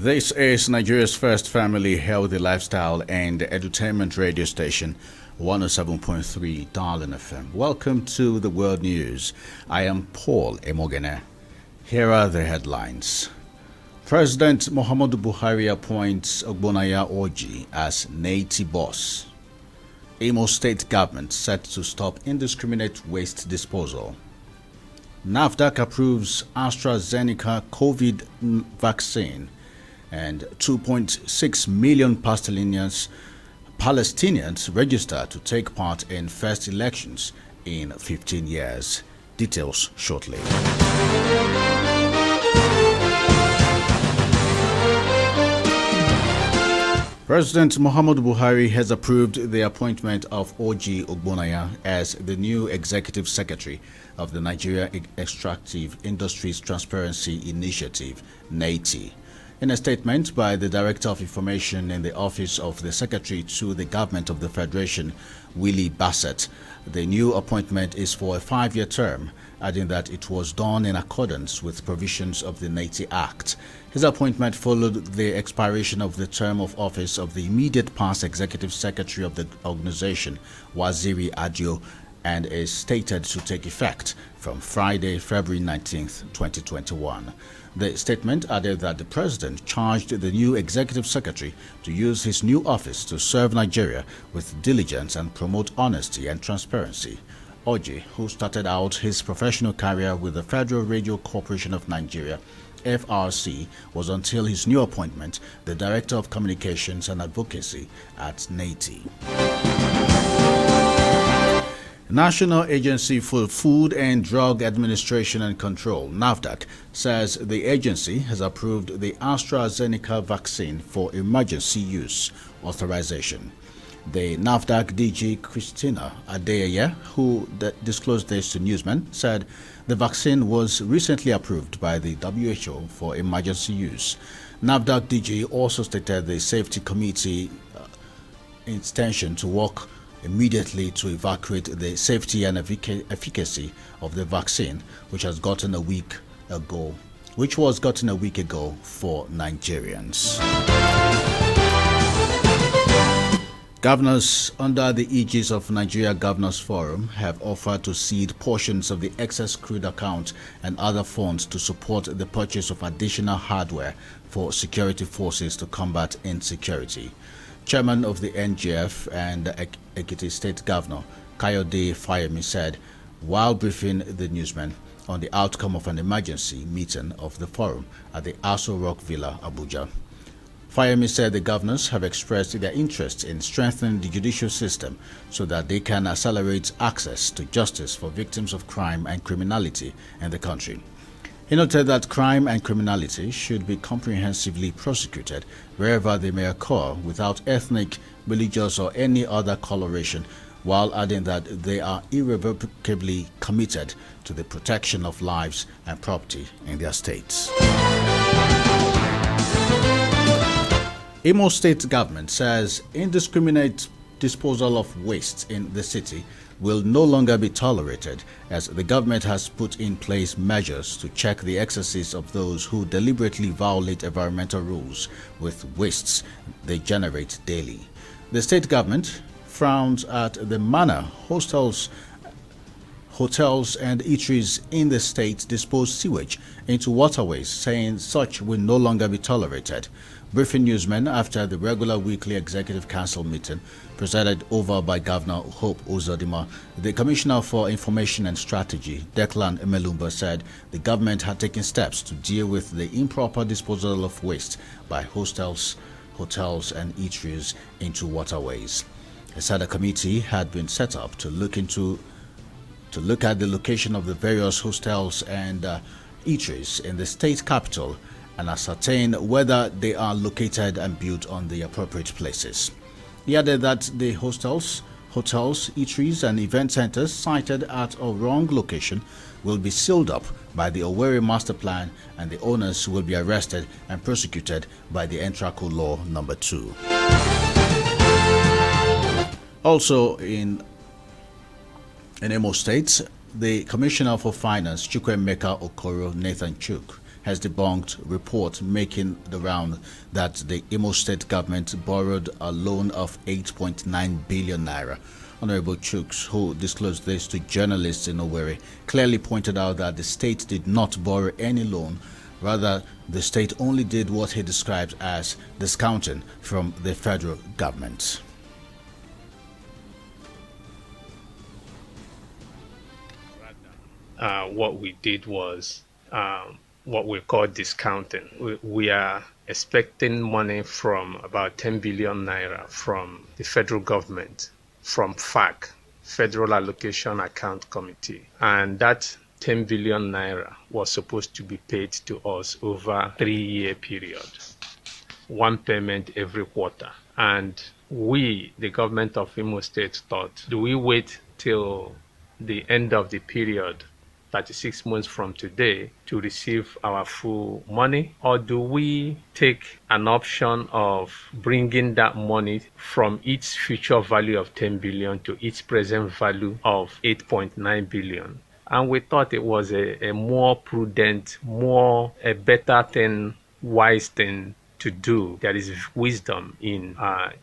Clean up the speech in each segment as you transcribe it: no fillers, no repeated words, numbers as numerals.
This is Nigeria's first family healthy lifestyle and edutainment radio station, 107.3 Darling FM. Welcome to the World News. I am Paul Emoghene. Here are the headlines. President Muhammadu Buhari appoints Ogbonaya Orji as Naiti boss. Imo State government set to stop indiscriminate waste disposal. NAFDAC approves AstraZeneca COVID vaccine, and 2.6 million Palestinians register to take part in first elections in 15 years. Details shortly. President Muhammadu Buhari has approved the appointment of Orji Ogbonaya as the new Executive Secretary of the Nigeria Extractive Industries Transparency Initiative, NAITI. In a statement by the Director of Information in the Office of the Secretary to the Government of the Federation, Willie Bassett, the new appointment is for a 5-year term, adding that it was done in accordance with provisions of the NAITI Act. His appointment followed the expiration of the term of office of the immediate past Executive Secretary of the organization, Waziri Adio, and is stated to take effect from Friday, February 19th, 2021. The statement added that the president charged the new executive secretary to use his new office to serve Nigeria with diligence and promote honesty and transparency. Orji, who started out his professional career with the Federal Radio Corporation of Nigeria, FRC, was until his new appointment the Director of Communications and Advocacy at NAITI. National Agency for Food and Drug Administration and Control, NAFDAC, says the agency has approved the AstraZeneca vaccine for emergency use authorization. The NAFDAC DG Christina Adeyeye, who disclosed this to newsmen, said the vaccine was recently approved by the WHO for emergency use. NAFDAC DG also stated the safety committee intention to work immediately to evaluate the safety and efficacy of the vaccine, which was gotten a week ago for Nigerians. Governors under the aegis of Nigeria Governors Forum have offered to cede portions of the excess crude account and other funds to support the purchase of additional hardware for security forces to combat insecurity. Chairman of the NGF and Ekiti State Governor Kayode Fayemi said while briefing the newsmen on the outcome of an emergency meeting of the forum at the Aso Rock Villa, Abuja. Fayemi said the governors have expressed their interest in strengthening the judicial system so that they can accelerate access to justice for victims of crime and criminality in the country. He noted that crime and criminality should be comprehensively prosecuted wherever they may occur without ethnic, religious, or any other coloration, while adding that they are irrevocably committed to the protection of lives and property in their states. Imo State government says indiscriminate disposal of waste in the city will no longer be tolerated, as the government has put in place measures to check the excesses of those who deliberately violate environmental rules with wastes they generate daily. The state government frowns at the manner hotels and eateries in the state dispose sewage into waterways, saying such will no longer be tolerated. Briefing newsmen after the regular weekly Executive Council meeting presided over by Governor Hope Uzodinma, the Commissioner for Information and Strategy, Declan Emelumba, said the government had taken steps to deal with the improper disposal of waste by hotels, and eateries into waterways. He said a committee had been set up to look at the location of the various hostels and eateries in the state capital and ascertain whether they are located and built on the appropriate places. He added that the hotels, eateries, and event centers cited at a wrong location will be sealed up by the Owerri Master Plan, and the owners will be arrested and prosecuted by the Entraco Law No. 2. Also in Imo State, the Commissioner for Finance, Chukwuemeka Okoro Nathan Chuk, has debunked reports making the round that the Imo State government borrowed a loan of 8.9 billion naira. Honorable Chooks, who disclosed this to journalists in Owerri, clearly pointed out that the state did not borrow any loan. Rather, the state only did what he described as discounting from the federal government. What we did was what we call discounting. We are expecting money from about 10 billion naira from the federal government, from FAC, Federal Allocation Account Committee. And that 10 billion naira was supposed to be paid to us over a 3-year period, one payment every quarter. And we, the government of Imo State, thought, do we wait till the end of the period, 36 months from today, to receive our full money? Or do we take an option of bringing that money from its future value of 10 billion to its present value of 8.9 billion? And we thought it was a more prudent, a better thing, wise thing to do. There is wisdom in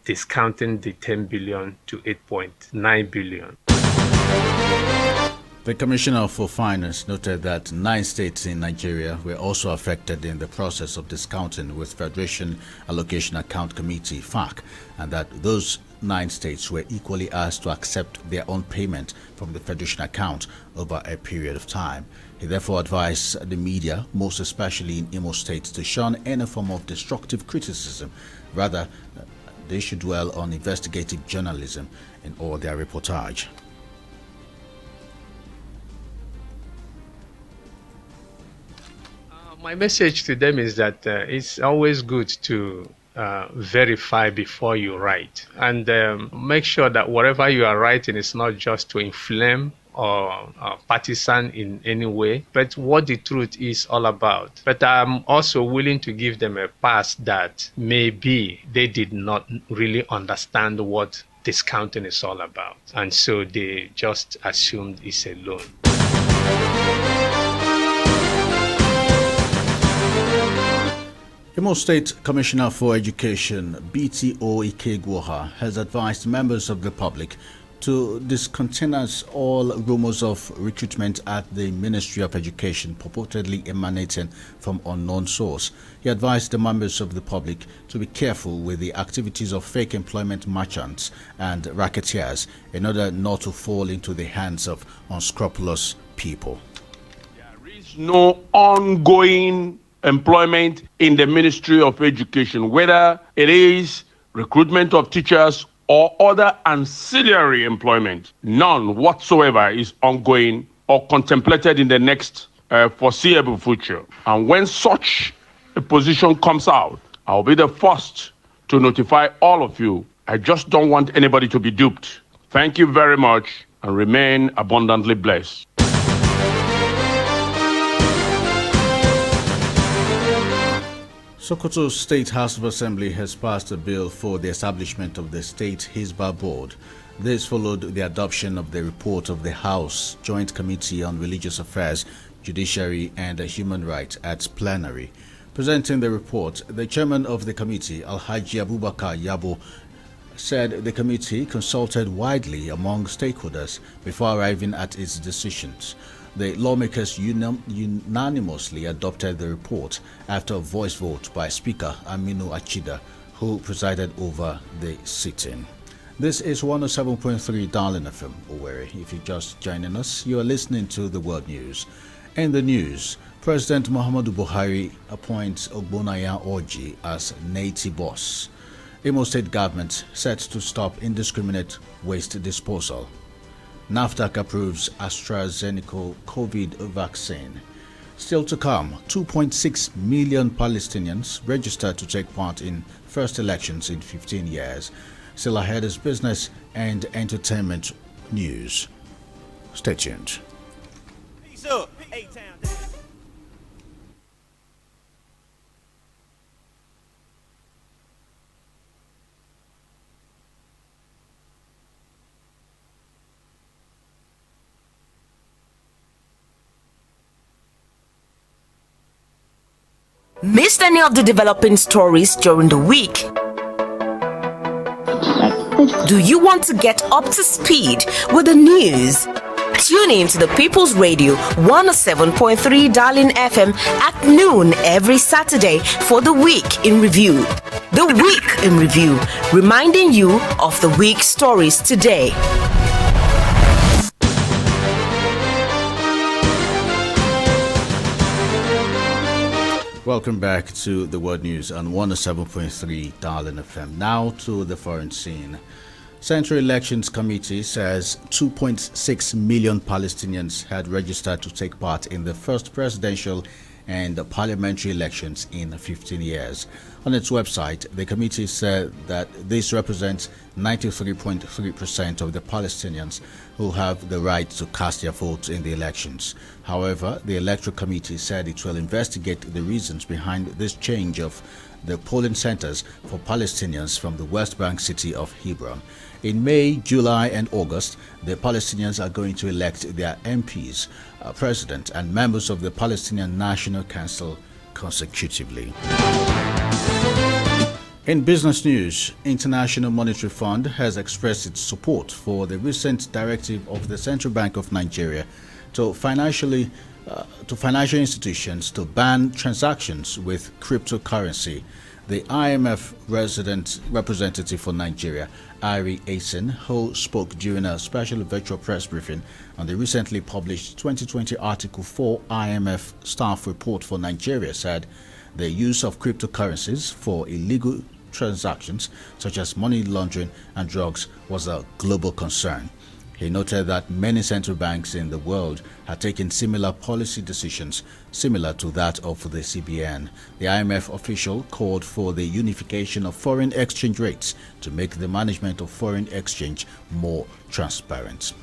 discounting the 10 billion to 8.9 billion. The Commissioner for Finance noted that 9 states in Nigeria were also affected in the process of discounting with Federation Allocation Account Committee (FAC), and that those 9 states were equally asked to accept their own payment from the Federation account over a period of time. He therefore advised the media, most especially in Imo State, to shun any form of destructive criticism. Rather, they should dwell on investigative journalism in all their reportage. My message to them is that it's always good to verify before you write, and make sure that whatever you are writing is not just to inflame or partisan in any way, but what the truth is all about. But I'm also willing to give them a pass that maybe they did not really understand what discounting is all about, and so they just assumed it's a loan. Imo State Commissioner for Education, BTO Ikegwoha, has advised members of the public to discountenance all rumors of recruitment at the Ministry of Education purportedly emanating from unknown source. He advised the members of the public to be careful with the activities of fake employment merchants and racketeers in order not to fall into the hands of unscrupulous people. There is no ongoing employment in the Ministry of Education, whether it is recruitment of teachers or other ancillary employment. None whatsoever is ongoing or contemplated in the next foreseeable future. And when such a position comes out, I'll be the first to notify all of you. I just don't want anybody to be duped. Thank you very much and remain abundantly blessed. Sokoto State House of Assembly has passed a bill for the establishment of the State Hisbah Board. This followed the adoption of the report of the House Joint Committee on Religious Affairs, Judiciary and Human Rights at plenary. Presenting the report, the chairman of the committee, Alhaji Abubakar Yabo, said the committee consulted widely among stakeholders before arriving at its decisions. The lawmakers unanimously adopted the report after a voice vote by Speaker Aminu Achida, who presided over the sitting. This is 107.3 Darling FM, Owerri. If you're just joining us, you are listening to the World News. In the news, President Muhammadu Buhari appoints Ogbonaya Orji as Naiti boss. Imo State government set to stop indiscriminate waste disposal. NAFDAC approves AstraZeneca COVID vaccine. Still to come, 2.6 million Palestinians registered to take part in first elections in 15 years. Still ahead is business and entertainment news. Stay tuned. Peace up. Missed any of the developing stories during the week? Do you want to get up to speed with the news? Tune in to the People's Radio 107.3 Darling FM at noon every Saturday for the Week in Review. The Week in Review, reminding you of the week's stories today. Welcome back to the World News on 107.3 Darling FM. Now to the foreign scene. Central Elections Committee says 2.6 million Palestinians had registered to take part in the first presidential and parliamentary elections in 15 years. On its website, the committee said that this represents 93.3% of the Palestinians who have the right to cast their votes in the elections. However, the Electoral Committee said it will investigate the reasons behind this change of the polling centers for Palestinians from the West Bank city of Hebron. In May, July, and August, the Palestinians are going to elect their MPs, president, and members of the Palestinian National Council consecutively. In business news, International Monetary Fund has expressed its support for the recent directive of the Central Bank of Nigeria to financial institutions to ban transactions with cryptocurrency. The IMF representative for Nigeria, Ari Asen, who spoke during a special virtual press briefing on the recently published 2020 Article 4 IMF Staff Report for Nigeria, said the use of cryptocurrencies for illegal transactions such as money laundering and drugs was a global concern. He noted that many central banks in the world had taken similar policy decisions similar to that of the CBN. The IMF official called for the unification of foreign exchange rates to make the management of foreign exchange more transparent.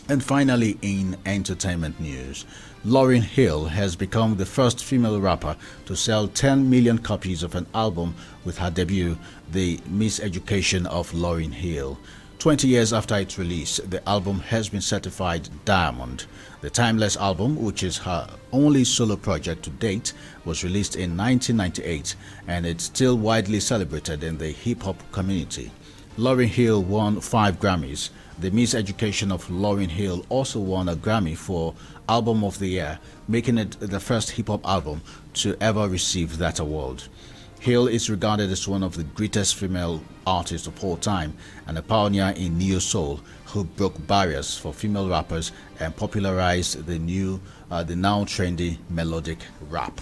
And finally, in entertainment news, Lauryn Hill has become the first female rapper to sell 10 million copies of an album with her debut, The Miseducation of Lauryn Hill. 20 years after its release, the album has been certified diamond. The Timeless album, which is her only solo project to date, was released in 1998 and it's still widely celebrated in the hip-hop community. Lauryn Hill won 5 Grammys. The Miseducation of Lauryn Hill also won a Grammy for Album of the Year, making it the first hip-hop album to ever receive that award. Hill is regarded as one of the greatest female artists of all time and a pioneer in neo-soul who broke barriers for female rappers and popularized the now trendy melodic rap.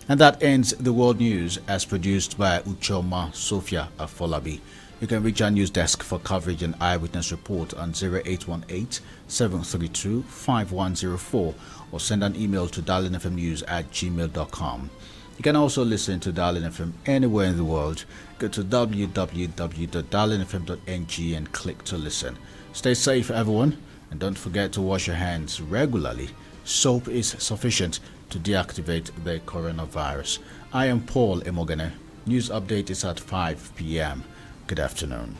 And that ends the world news as produced by Uchoma Sophia Afolabi. You can reach our news desk for coverage and eyewitness report on 0818-732-5104 or send an email to darlingfmnews@gmail.com. You can also listen to Darling FM anywhere in the world. Go to www.darlingfm.ng and click to listen. Stay safe, everyone, and don't forget to wash your hands regularly. Soap is sufficient to deactivate the coronavirus. I am Paul Emoghene. News update is at 5 p.m. Good afternoon.